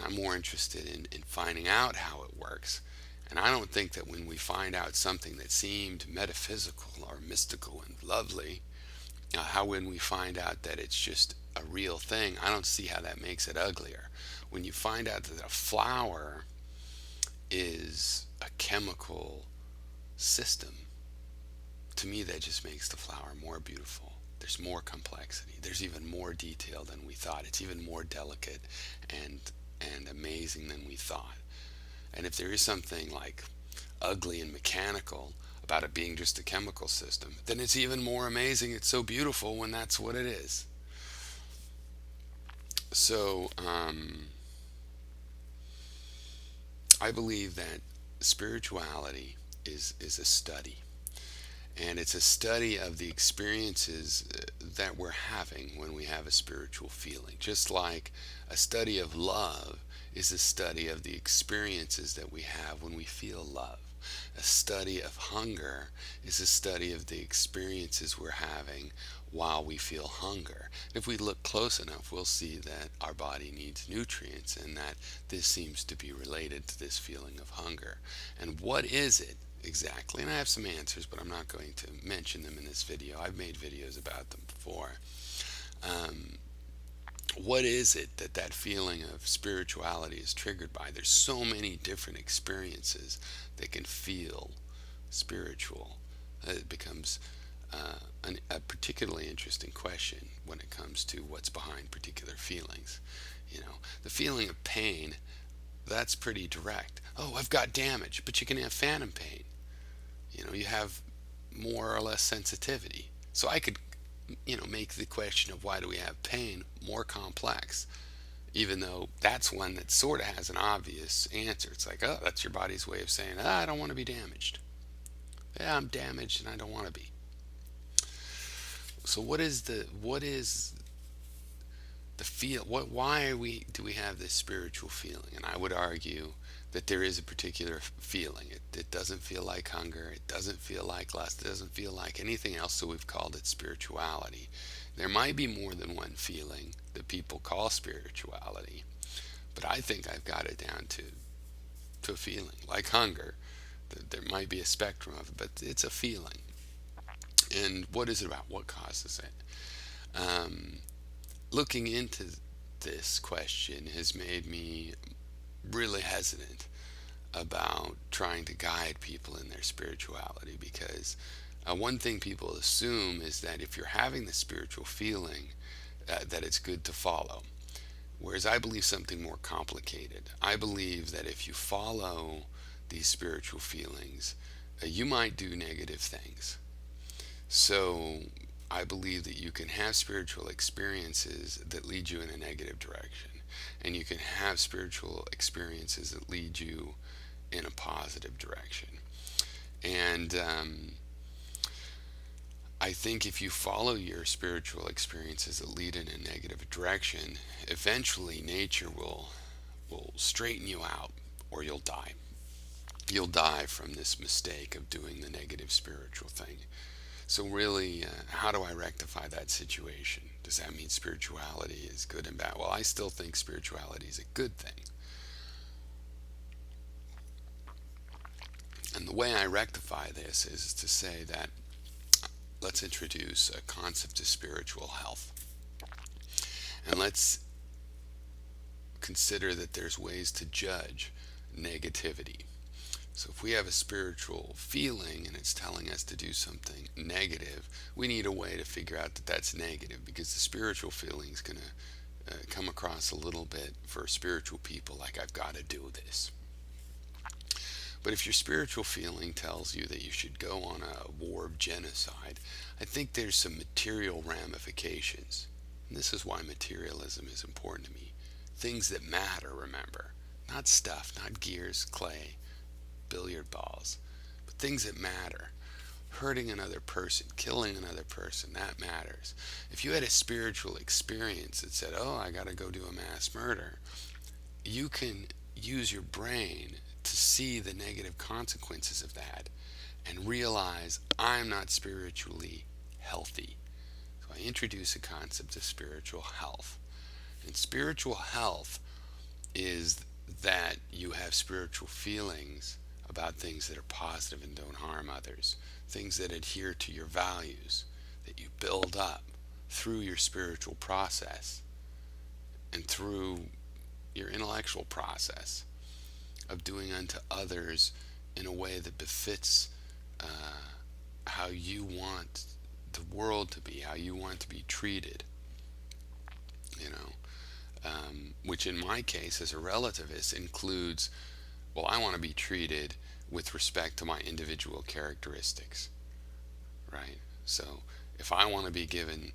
I'm more interested in finding out how it works. And I don't think that when we find out something that seemed metaphysical or mystical and lovely, how when we find out that it's just a real thing, I don't see how that makes it uglier. When you find out that a flower is a chemical system, to me that just makes the flower more beautiful. There's more complexity. There's even more detail than we thought. It's even more delicate and amazing than we thought. And if there is something like ugly and mechanical about it being just a chemical system, then it's even more amazing. It's so beautiful when that's what it is. So I believe that spirituality is a study. And it's a study of the experiences that we're having when we have a spiritual feeling. Just like a study of love is a study of the experiences that we have when we feel love. A study of hunger is a study of the experiences we're having while we feel hunger. If we look close enough, we'll see that our body needs nutrients and that this seems to be related to this feeling of hunger. And what is it exactly? And I have some answers, but I'm not going to mention them in this video. I've made videos about them before. Um, what is it that that feeling of spirituality is triggered by? There's so many different experiences that can feel spiritual. It becomes a particularly interesting question when it comes to what's behind particular feelings. You know, the feeling of pain, that's pretty direct. Oh, I've got damage, but you can have phantom pain. You know, you have more or less sensitivity. So I could, make the question of why do we have pain more complex, even though that's one that sort of has an obvious answer. It's like, oh, that's your body's way of saying, I don't want to be damaged. Yeah, I'm damaged and I don't want to be. So what is the feel? Why do we have this spiritual feeling? And I would argue that there is a particular feeling. It doesn't feel like hunger. It doesn't feel like lust. It doesn't feel like anything else. So we've called it spirituality. There might be more than one feeling that people call spirituality, but I think I've got it down to a feeling like hunger. There might be a spectrum of it, but it's a feeling. And what is it about? What causes it? Looking into this question has made me really hesitant about trying to guide people in their spirituality, because one thing people assume is that if you're having the spiritual feeling, that it's good to follow. Whereas I believe something more complicated. I believe that if you follow these spiritual feelings, you might do negative things. So I believe that you can have spiritual experiences that lead you in a negative direction, and you can have spiritual experiences that lead you in a positive direction. And I think if you follow your spiritual experiences that lead in a negative direction, eventually nature will straighten you out, or you'll die. You'll die from this mistake of doing the negative spiritual thing. So really, how do I rectify that situation? Does that mean spirituality is good and bad? Well, I still think spirituality is a good thing. And the way I rectify this is to say that let's introduce a concept of spiritual health. And let's consider that there's ways to judge negativity. So if we have a spiritual feeling and it's telling us to do something negative, we need a way to figure out that that's negative, because the spiritual feeling is going to come across a little bit for spiritual people like I've got to do this. But if your spiritual feeling tells you that you should go on a war of genocide, I think there's some material ramifications. And this is why materialism is important to me. Things that matter, remember. Not stuff, not gears, clay, billiard balls, but things that matter. Hurting another person, killing another person, that matters. If you had a spiritual experience that said, oh, I got to go do a mass murder, you can use your brain to see the negative consequences of that and realize I'm not spiritually healthy. So I introduce a concept of spiritual health. And spiritual health is that you have spiritual feelings about things that are positive and don't harm others, things that adhere to your values, that you build up through your spiritual process and through your intellectual process of doing unto others in a way that befits how you want the world to be, how you want to be treated, you know. Which in my case, as a relativist, includes, well, I want to be treated with respect to my individual characteristics, right? So if I want to be given,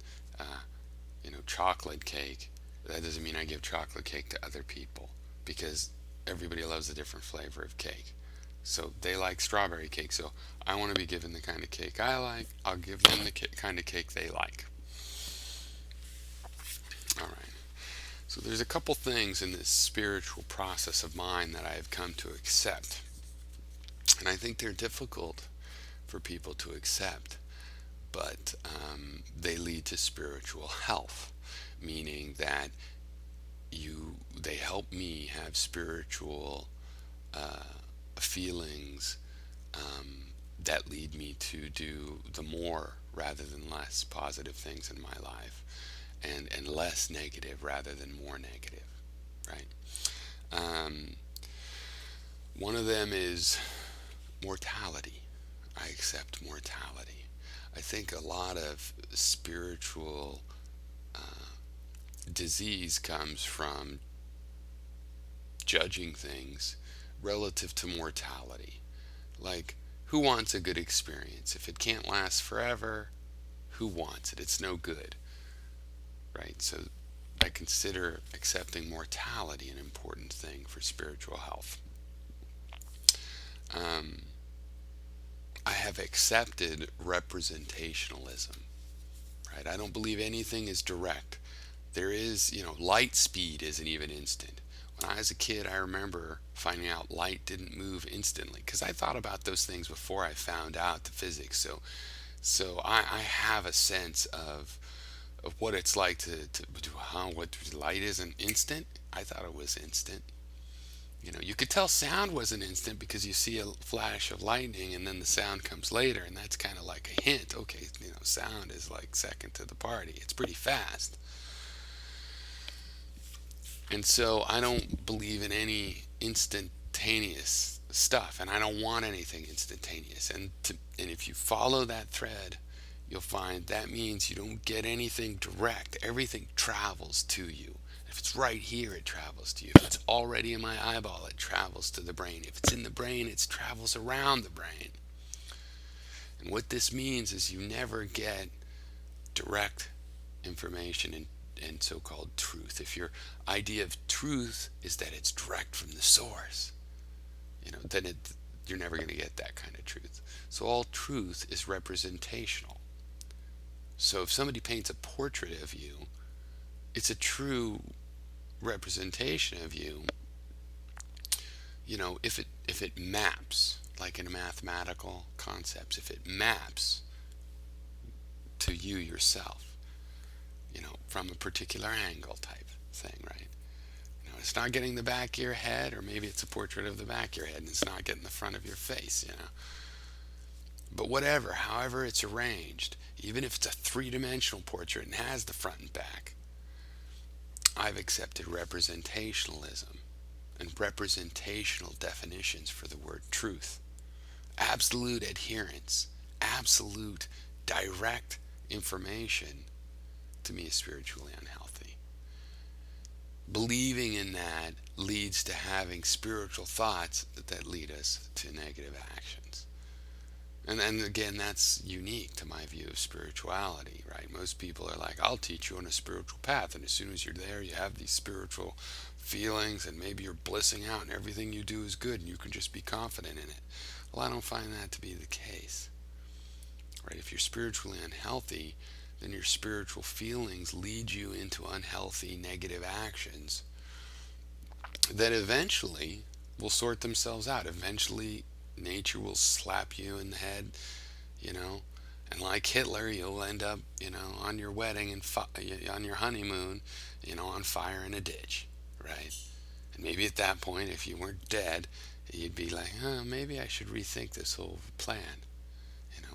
chocolate cake, that doesn't mean I give chocolate cake to other people, because everybody loves a different flavor of cake. So they like strawberry cake, so I want to be given the kind of cake I like. I'll give them the kind of cake they like. All right. So there's a couple things in this spiritual process of mine that I have come to accept. And I think they're difficult for people to accept, but they lead to spiritual health, meaning that they help me have spiritual feelings that lead me to do the more rather than less positive things in my life, and less negative rather than more negative, right? Um, One of them is mortality. I accept mortality. I think a lot of spiritual disease comes from judging things relative to mortality. Like, who wants a good experience? If it can't last forever, who wants it? It's no good, right? So I consider accepting mortality an important thing for spiritual health. Um, I have accepted representationalism, right? I don't believe anything is direct. There is, light speed isn't even instant. When I was a kid, I remember finding out light didn't move instantly, because I thought about those things before I found out the physics. So I have a sense of what it's like to what light isn't instant. I thought it was instant. You could tell sound wasn't instant because you see a flash of lightning and then the sound comes later, and that's kind of like a hint. Okay, sound is like second to the party. It's pretty fast. And so I don't believe in any instantaneous stuff, and I don't want anything instantaneous. And if you follow that thread, you'll find that means you don't get anything direct. Everything travels to you. If it's right here, it travels to you. If it's already in my eyeball, it travels to the brain. If it's in the brain, it travels around the brain. And what this means is you never get direct information and so-called truth. If your idea of truth is that it's direct from the source, then you're never going to get that kind of truth. So all truth is representational. So if somebody paints a portrait of you, it's a true representation of you. If it maps, like in mathematical concepts, if it maps to you yourself, from a particular angle type thing, right? It's not getting the back of your head, or maybe it's a portrait of the back of your head and it's not getting the front of your face. But whatever, however it's arranged, even if it's a three-dimensional portrait and has the front and back, I've accepted representationalism and representational definitions for the word truth. Absolute adherence, absolute direct information, to me, is spiritually unhealthy. Believing in that leads to having spiritual thoughts that lead us to negative actions. And again, that's unique to my view of spirituality, right? Most people are like, I'll teach you on a spiritual path. And as soon as you're there, you have these spiritual feelings, and maybe you're blissing out and everything you do is good and you can just be confident in it. Well, I don't find that to be the case, right? If you're spiritually unhealthy, then your spiritual feelings lead you into unhealthy, negative actions that eventually will sort themselves out. Eventually, nature will slap you in the head, and like Hitler, you'll end up, on your wedding and on your honeymoon, on fire in a ditch, right? And maybe at that point, if you weren't dead, you'd be like, huh, maybe I should rethink this whole plan.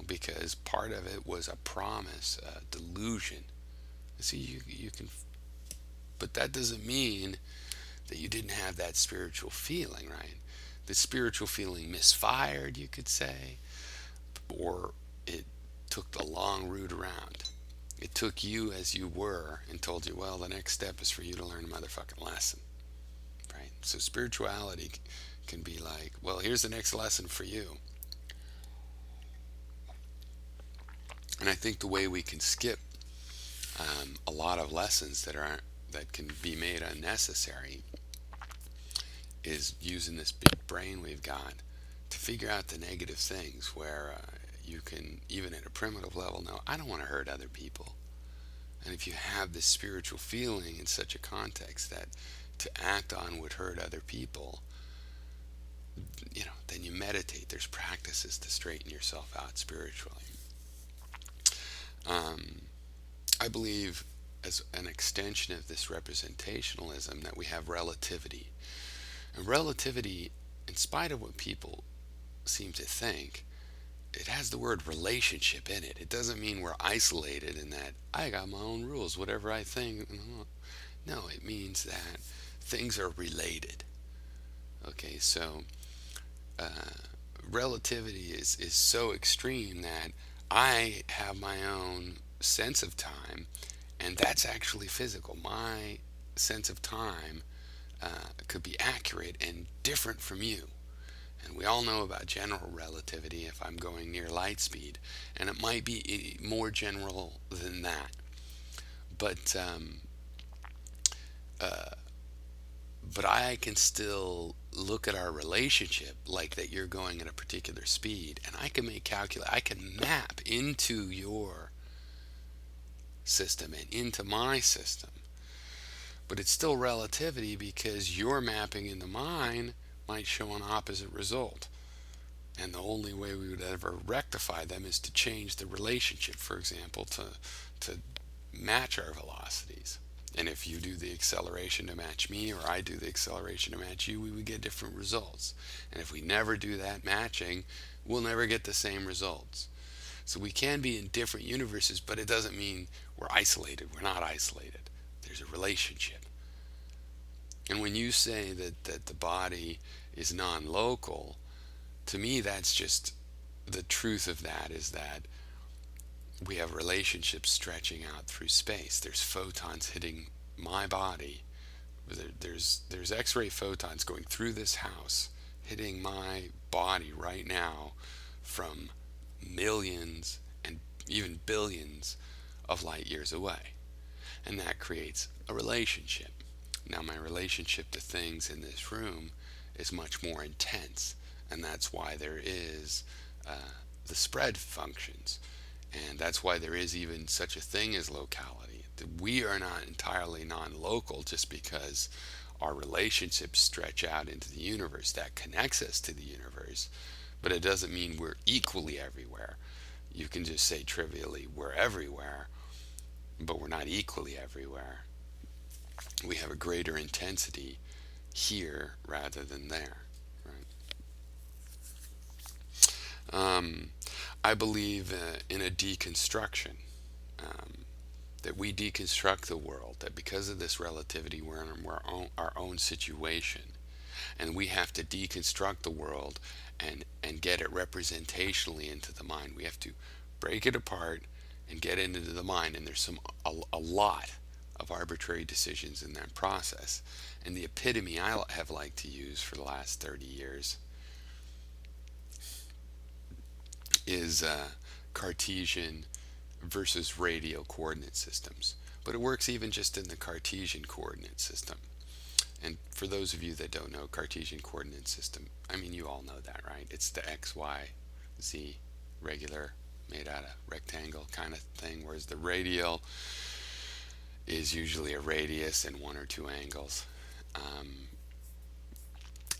Because part of it was a promise, a delusion. See, you can, but that doesn't mean that you didn't have that spiritual feeling, right? The spiritual feeling misfired, you could say, or it took the long route around. It took you as you were and told you, well, the next step is for you to learn a motherfucking lesson, right? So spirituality can be like, well, here's the next lesson for you. And I think the way we can skip a lot of lessons that can be made unnecessary is using this big brain we've got to figure out the negative things where you can, even at a primitive level, know, I don't want to hurt other people. And if you have this spiritual feeling in such a context that to act on would hurt other people, then you meditate. There's practices to straighten yourself out spiritually. Um, I believe, as an extension of this representationalism, that we have relativity. And relativity, in spite of what people seem to think, it has the word relationship in it. It doesn't mean we're isolated in that I got my own rules, whatever I think. No, it means that things are related. Okay, so relativity is so extreme that I have my own sense of time, and that's actually physical. My sense of time could be accurate and different from you. And we all know about general relativity if I'm going near light speed, and it might be more general than that. But but I can still look at our relationship like that you're going at a particular speed, and I can I can map into your system and into my system. But it's still relativity because your mapping into mine might show an opposite result. And the only way we would ever rectify them is to change the relationship, for example, to match our velocities. And if you do the acceleration to match me, or I do the acceleration to match you, we would get different results. And if we never do that matching, we'll never get the same results. So we can be in different universes, but it doesn't mean we're isolated. We're not isolated. There's a relationship. And when you say that the body is non-local, to me that's just the truth of that is that we have relationships stretching out through space. There's photons hitting my body. There's X-ray photons going through this house, hitting my body right now from millions and even billions of light years away. And that creates a relationship. Now, my relationship to things in this room is much more intense, and that's why there is the spread functions. And that's why there is even such a thing as locality. We are not entirely non-local just because our relationships stretch out into the universe. That connects us to the universe, but it doesn't mean we're equally everywhere. You can just say trivially, we're everywhere, but we're not equally everywhere. We have a greater intensity here rather than there. Right? I believe in a deconstruction. That we deconstruct the world, that because of this relativity we're in our own situation, and we have to deconstruct the world and get it representationally into the mind. We have to break it apart and get into the mind, and there's a lot of arbitrary decisions in that process. And the epitome I have liked to use for the last 30 years is Cartesian versus radial coordinate systems. But it works even just in the Cartesian coordinate system. And for those of you that don't know Cartesian coordinate system, I mean, you all know that, right? It's the X, Y, Z, regular, made out of rectangle kind of thing, whereas the radial is usually a radius and one or two angles.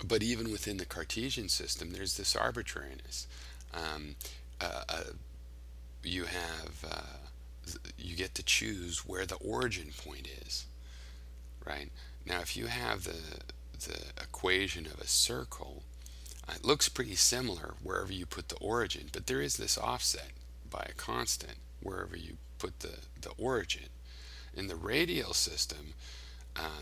But even within the Cartesian system, there's this arbitrariness. Um, uh, uh, you have you get to choose where the origin point is, right? Now, if you have the the equation of a circle, it looks pretty similar wherever you put the origin, but there is this offset by a constant wherever you put the origin. In the radial system,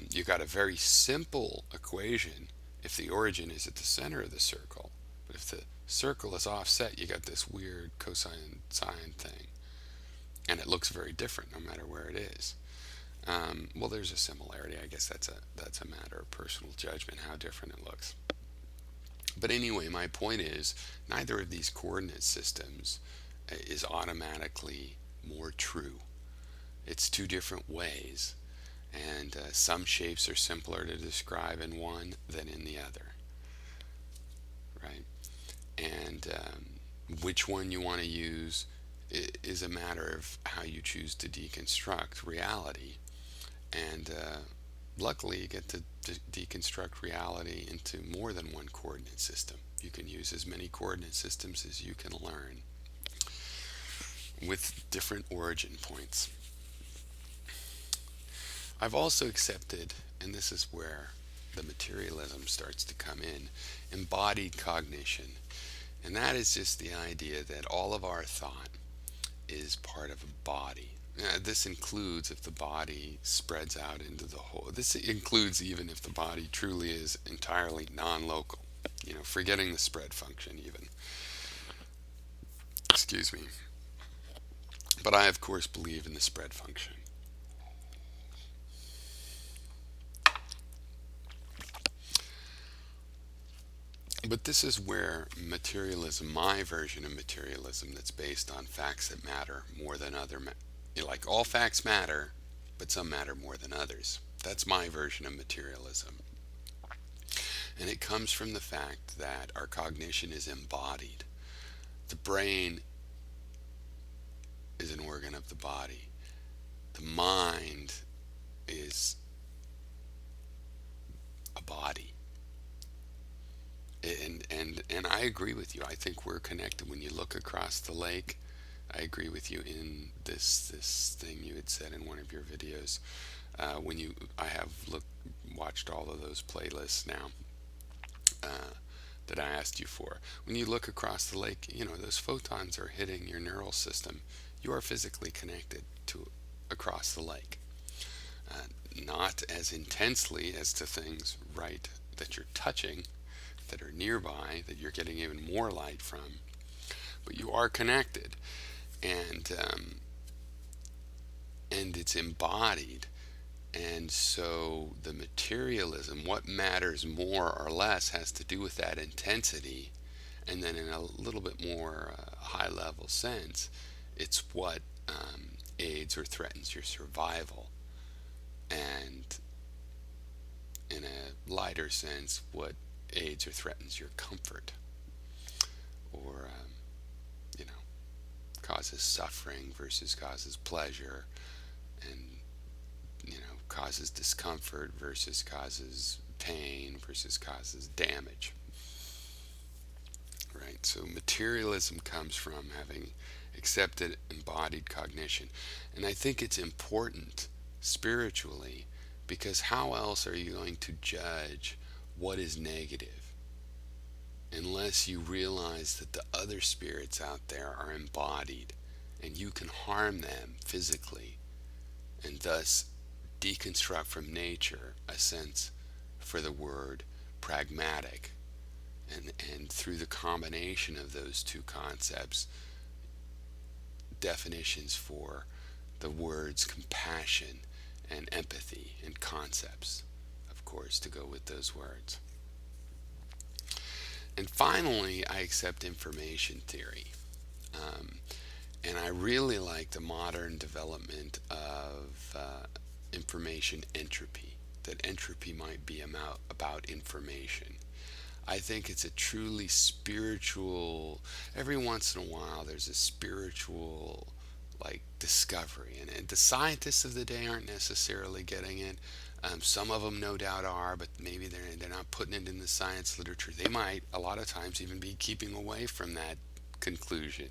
you got a very simple equation if the origin is at the center of the circle. But if the circle is offset, you got this weird cosine sine thing. And it looks very different no matter where it is. Well, there's a similarity. I guess that's a matter of personal judgment how different it looks. But anyway, my point is neither of these coordinate systems is automatically more true. It's two different ways, and some shapes are simpler to describe in one than in the other, right? And which one you want to use is a matter of how you choose to deconstruct reality. And luckily, you get to deconstruct reality into more than one coordinate system. You can use as many coordinate systems as you can learn with different origin points. I've also accepted, and this is where the materialism starts to come in, embodied cognition. And that is just the idea that all of our thought is part of a body. This includes if the body spreads out into the whole. This includes even if the body truly is entirely non-local. Forgetting the spread function even. Excuse me. But I, of course, believe in the spread function. But this is where materialism, my version of materialism that's based on facts that matter more than other, like all facts matter, but some matter more than others. That's my version of materialism. And it comes from the fact that our cognition is embodied. The brain is an organ of the body. The mind is a body. And I agree with you. I think we're connected. When you look across the lake, I agree with you in this thing you had said in one of your videos. I have watched all of those playlists now that I asked you for. When you look across the lake, those photons are hitting your neural system. You are physically connected to across the lake. Not as intensely as to things right that you're touching, that are nearby, that you're getting even more light from, but you are connected, and it's embodied. And so the materialism, what matters more or less, has to do with that intensity, and then in a little bit more high level sense, it's what aids or threatens your survival, and in a lighter sense, what aids or threatens your comfort, or causes suffering versus causes pleasure, and causes discomfort versus causes pain versus causes damage, right? So materialism comes from having accepted embodied cognition, and I think it's important spiritually, because how else are you going to judge what is negative unless you realize that the other spirits out there are embodied and you can harm them physically, and thus deconstruct from nature a sense for the word pragmatic, and through the combination of those two concepts, definitions for the words compassion and empathy, and concepts, of course, to go with those words. And finally, I accept information theory. And I really like the modern development of information entropy, that entropy might be about information. I think it's a truly spiritual, every once in a while there's a spiritual discovery, and the scientists of the day aren't necessarily getting it. Some of them no doubt are, but maybe they're not putting it in the science literature. They might a lot of times even be keeping away from that conclusion.